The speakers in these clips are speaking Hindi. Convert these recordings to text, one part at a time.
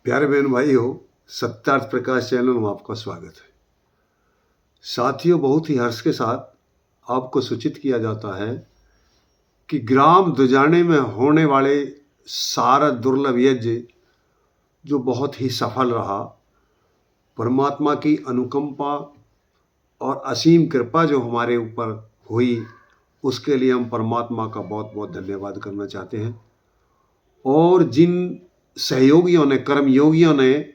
प्यारे बहन भाई हो, सत्यार्थ प्रकाश चैनल में आपका स्वागत है। साथियों, बहुत ही हर्ष के साथ आपको सूचित किया जाता है कि ग्राम दुजाने में होने वाले शारद दुर्लभ यज्ञ जो बहुत ही सफल रहा, परमात्मा की अनुकंपा और असीम कृपा जो हमारे ऊपर हुई, उसके लिए हम परमात्मा का बहुत बहुत धन्यवाद करना चाहते हैं। और जिन सहयोगियों ने, कर्मयोगियों ने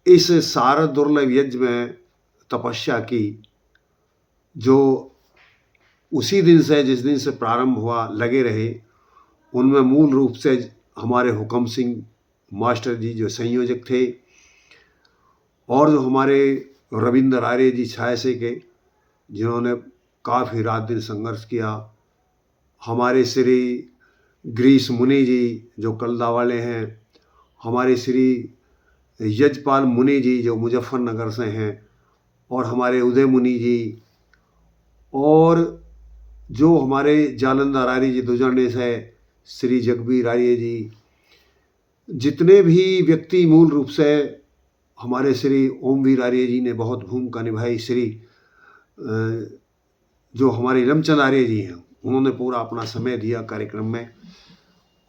इस शारद दुर्लभ यज्ञ में तपस्या की, जो उसी दिन से, जिस दिन से प्रारंभ हुआ, लगे रहे, उनमें मूल रूप से हमारे हुकम सिंह मास्टर जी जो संयोजक थे, और जो हमारे रविंद्र आर्य जी छायसे के, जिन्होंने काफ़ी रात दिन संघर्ष किया, हमारे श्री ग्रीस मुनि जी जो कलदा वाले हैं, हमारे श्री यजपाल मुनि जी जो मुजफ्फरनगर से हैं, और हमारे उदय मुनि जी, और जो हमारे जालंधर आर्य जी दुजाने से श्री जगबीर आर्य जी, जितने भी व्यक्ति मूल रूप से हमारे श्री ओमवीर आर्य जी ने बहुत भूमिका निभाई, श्री जो हमारे इलमचंद आर्य जी हैं, उन्होंने पूरा अपना समय दिया कार्यक्रम में,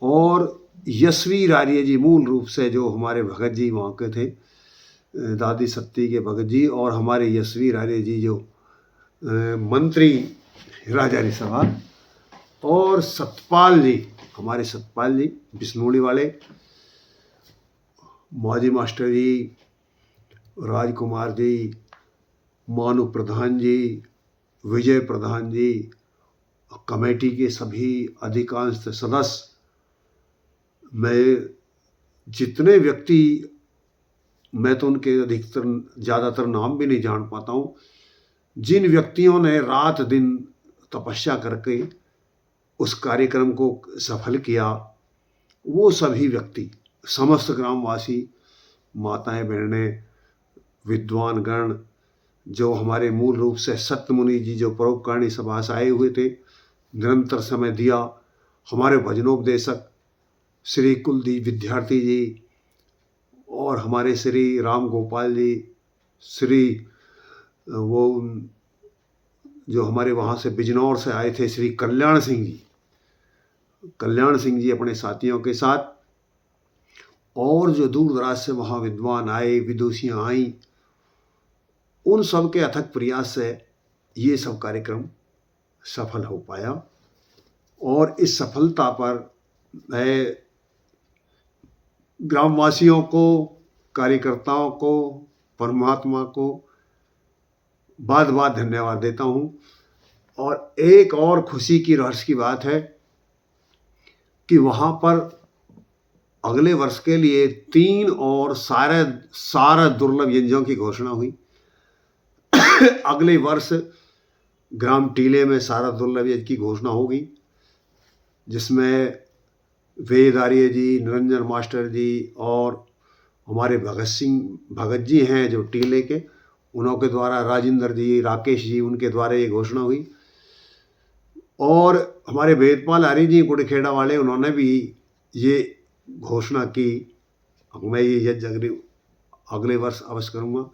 और यशवीर आर्य जी मूल रूप से जो हमारे भगत जी वहाँ के थे, दादी सत्ती के भगत जी, और हमारे यशवीर आर्य जी जो मंत्री राजारी सभा, और सतपाल जी, हमारे सतपाल जी बिस्नोड़ी वाले, माजी मास्टर जी, राजकुमार जी, मानु प्रधान जी, विजय प्रधान जी, कमेटी के सभी अधिकांश सदस्य, मैं जितने व्यक्ति, मैं तो उनके अधिकतर ज़्यादातर नाम भी नहीं जान पाता हूँ, जिन व्यक्तियों ने रात दिन तपस्या करके उस कार्यक्रम को सफल किया, वो सभी व्यक्ति, समस्त ग्रामवासी, माताएं, बहनें, विद्वान गण, जो हमारे मूल रूप से सत्यमुनि जी जो परोपकारिणी सभा से आए हुए थे, निरंतर समय दिया, हमारे भजनोपदेशक श्री कुलदीप विद्यार्थी जी, और हमारे श्री राम गोपाल जी, श्री वो जो हमारे वहाँ से बिजनौर से आए थे श्री कल्याण सिंह जी अपने साथियों के साथ, और जो दूर दराज से वहाँ विद्वान आए, विदुषियाँ आई, उन सब के अथक प्रयास से ये सब कार्यक्रम सफल हो पाया। और इस सफलता पर मैं ग्रामवासियों को, कार्यकर्ताओं को, परमात्मा को बात बात धन्यवाद देता हूँ। और एक और खुशी की, हर्ष की बात है कि वहाँ पर अगले वर्ष के लिए 3 और सारे दुर्लभ यज्ञों की घोषणा हुई। अगले वर्ष ग्राम टीले में सारा दुर्लभ यज्ञ की घोषणा होगी, जिसमें वेद आर्य जी, निरंजन मास्टर जी, और हमारे भगत जी हैं जो टीले के, उन्हों के द्वारा, राजेंद्र जी, राकेश जी, उनके द्वारा ये घोषणा हुई। और हमारे वेदपाल आर्य जी गुड़खेड़ा वाले, उन्होंने भी ये घोषणा की, मैं ये यज्ञ अगले वर्ष अवश्य करूँगा।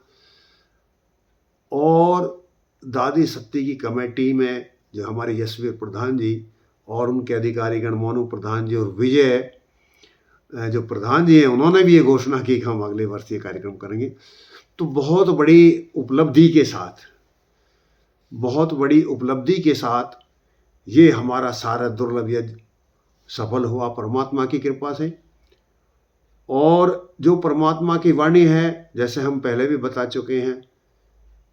और दादी सत्ती की कमेटी में जो हमारे यशवीर प्रधान जी और उनके अधिकारीगण, मोनू प्रधान जी और विजय जो प्रधान जी हैं, उन्होंने भी ये घोषणा की कि हम अगले वर्ष ये कार्यक्रम करेंगे। तो बहुत बड़ी उपलब्धि के साथ ये हमारा शारद दुर्लभ यज्ञ सफल हुआ परमात्मा की कृपा से। और जो परमात्मा की वाणी है, जैसे हम पहले भी बता चुके हैं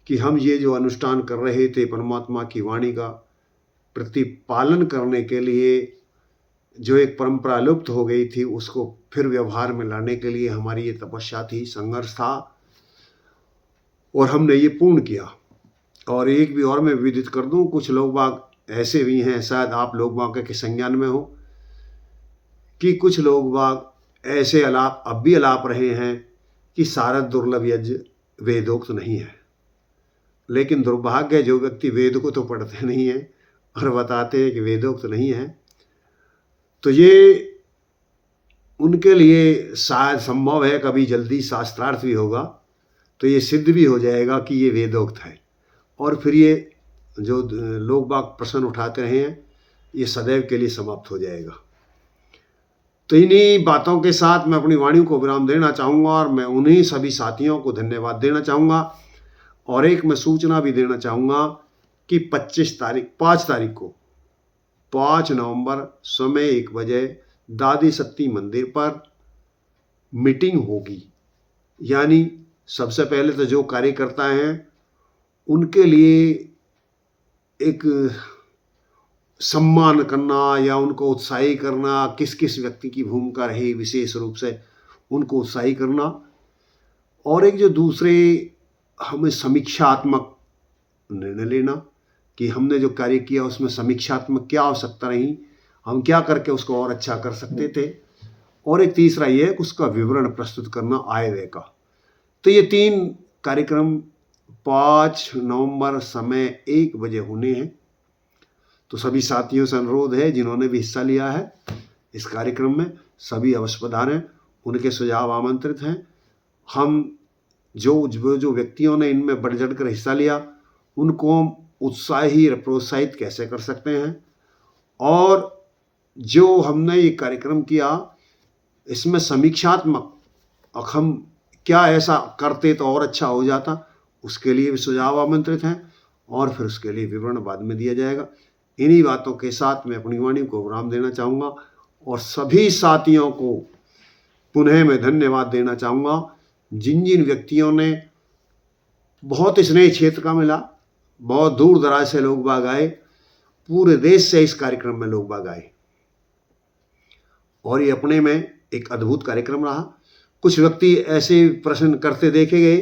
कि हम ये जो अनुष्ठान कर रहे थे, परमात्मा की वाणी का प्रतिपालन करने के लिए, जो एक परंपरा लुप्त हो गई थी, उसको फिर व्यवहार में लाने के लिए हमारी ये तपस्या थी, संघर्ष था, और हमने ये पूर्ण किया। और एक भी और मैं विदित कर दूं, कुछ लोग बाग ऐसे भी हैं, शायद आप लोग बाग के संज्ञान में हो, कि कुछ लोग बाग ऐसे अब भी अलाप रहे हैं कि शारद दुर्लभ यज्ञ वेदोक्त नहीं है। लेकिन दुर्भाग्य, जो व्यक्ति वेद को तो पढ़ते नहीं हैं और बताते हैं कि वेदोक्त नहीं है, तो ये उनके लिए शायद संभव है कभी जल्दी शास्त्रार्थ भी होगा, तो ये सिद्ध भी हो जाएगा कि ये वेदोक्त है। और फिर ये जो लोग बाग प्रश्न उठाते रहे हैं, ये सदैव के लिए समाप्त हो जाएगा। तो इन्हीं बातों के साथ मैं अपनी वाणी को विराम देना चाहूँगा और मैं उन्हीं सभी साथियों को धन्यवाद देना चाहूँगा। और एक मैं सूचना भी देना चाहूँगा कि 5 तारीख को 5 नवंबर समय 1 बजे दादी सत्ती मंदिर पर मीटिंग होगी। यानी सबसे पहले तो जो कार्यकर्ता हैं उनके लिए एक सम्मान करना या उनको उत्साही करना, किस किस व्यक्ति की भूमिका रही विशेष रूप से उनको उत्साही करना, और एक जो दूसरे हमें समीक्षात्मक निर्णय लेना कि हमने जो कार्य किया उसमें समीक्षात्मक क्या आवश्यकता रही, हम क्या करके उसको और अच्छा कर सकते थे, और एक तीसरा ये है कि उसका विवरण प्रस्तुत करना आय व्यय का। तो ये 3 कार्यक्रम 5 नवंबर समय 1 बजे होने हैं। तो सभी साथियों से अनुरोध है जिन्होंने भी हिस्सा लिया है इस कार्यक्रम में, सभी अवश्य पधारें, उनके सुझाव आमंत्रित हैं। हम जो व्यक्तियों ने इनमें बढ़ चढ़ कर हिस्सा लिया उनको हम उत्साही प्रोत्साहित कैसे कर सकते हैं, और जो हमने ये कार्यक्रम किया इसमें समीक्षात्मक हम क्या ऐसा करते तो और अच्छा हो जाता, उसके लिए भी सुझाव आमंत्रित हैं, और फिर उसके लिए विवरण बाद में दिया जाएगा। इन्हीं बातों के साथ मैं अपनी वाणी को विराम देना चाहूँगा और सभी साथियों को पुनः मैं धन्यवाद देना चाहूँगा जिन जिन व्यक्तियों ने, बहुत स्नेह क्षेत्र का मिला, बहुत दूर दराज से लोग बाग आए, पूरे देश से इस कार्यक्रम में लोग बाग आए, और ये अपने में एक अद्भुत कार्यक्रम रहा। कुछ व्यक्ति ऐसे प्रश्न करते देखे गए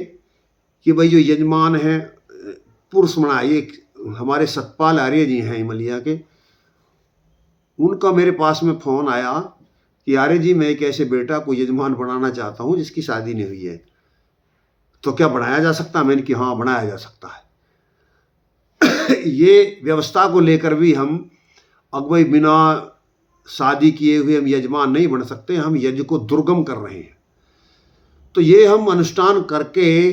कि भाई जो यजमान हैं पुरुष मना, ये हमारे सतपाल आर्य जी हैं हिमलिया के, उनका मेरे पास में फ़ोन आया कि आर्य जी मैं एक ऐसे बेटा को यजमान बनाना चाहता हूँ जिसकी शादी नहीं हुई है, तो क्या बनाया जा सकता है? मैंने कि हाँ बनाया जा सकता है। ये व्यवस्था को लेकर भी हम अगवई बिना शादी किए हुए हम यजमान नहीं बन सकते, हम यज्ञ को दुर्गम कर रहे हैं। तो ये हम अनुष्ठान करके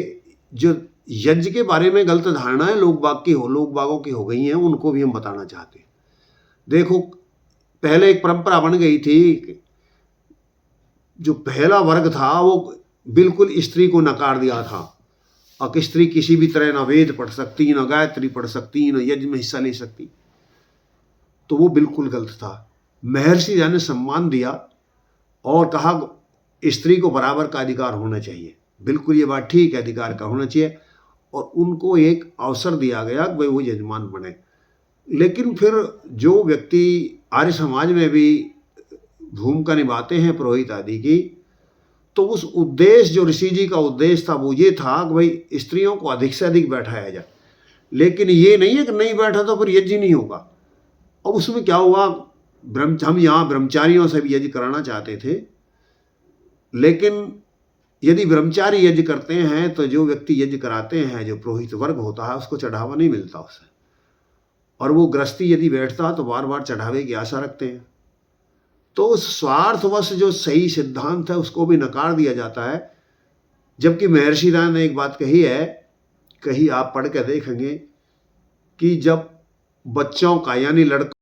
जो यज्ञ के बारे में गलत धारणाएं लोग बागों की हो गई हैं, उनको भी हम बताना चाहते हैं। देखो, पहले एक परंपरा बन गई थी, जो पहला वर्ग था वो बिल्कुल स्त्री को नकार दिया था, और स्त्री किसी भी तरह न वेद पढ़ सकती, न गायत्री पढ़ सकती, न यज्ञ में हिस्सा ले सकती, तो वो बिल्कुल गलत था। महर्षि जी ने सम्मान दिया और कहा स्त्री को बराबर का अधिकार होना चाहिए, बिल्कुल ये बात ठीक है, अधिकार का होना चाहिए, और उनको एक अवसर दिया गया कि भाई वो यजमान बने। लेकिन फिर जो व्यक्ति आर्य समाज में भी भूमिका निभाते हैं पुरोहित आदि की, तो उस उद्देश्य जो ऋषि जी का उद्देश्य था वो ये था कि भाई स्त्रियों को अधिक से अधिक बैठाया जाए, लेकिन ये नहीं है कि नहीं बैठा तो फिर यज्ञ नहीं होगा। अब उसमें क्या हुआ, हम यहाँ ब्रह्मचारियों से भी यज्ञ कराना चाहते थे, लेकिन यदि ब्रह्मचारी यज्ञ करते हैं तो जो व्यक्ति यज्ञ कराते हैं, जो पुरोहित वर्ग होता है, उसको चढ़ावा नहीं मिलता उसे, और वो गृहस्थी यदि बैठता तो बार बार चढ़ावे की आशा रखते हैं। तो उस स्वार्थवश जो सही सिद्धांत है उसको भी नकार दिया जाता है। जबकि महर्षि राय ने एक बात कही है, कहीं आप पढ़ के देखेंगे कि जब बच्चों का यानी लड़कों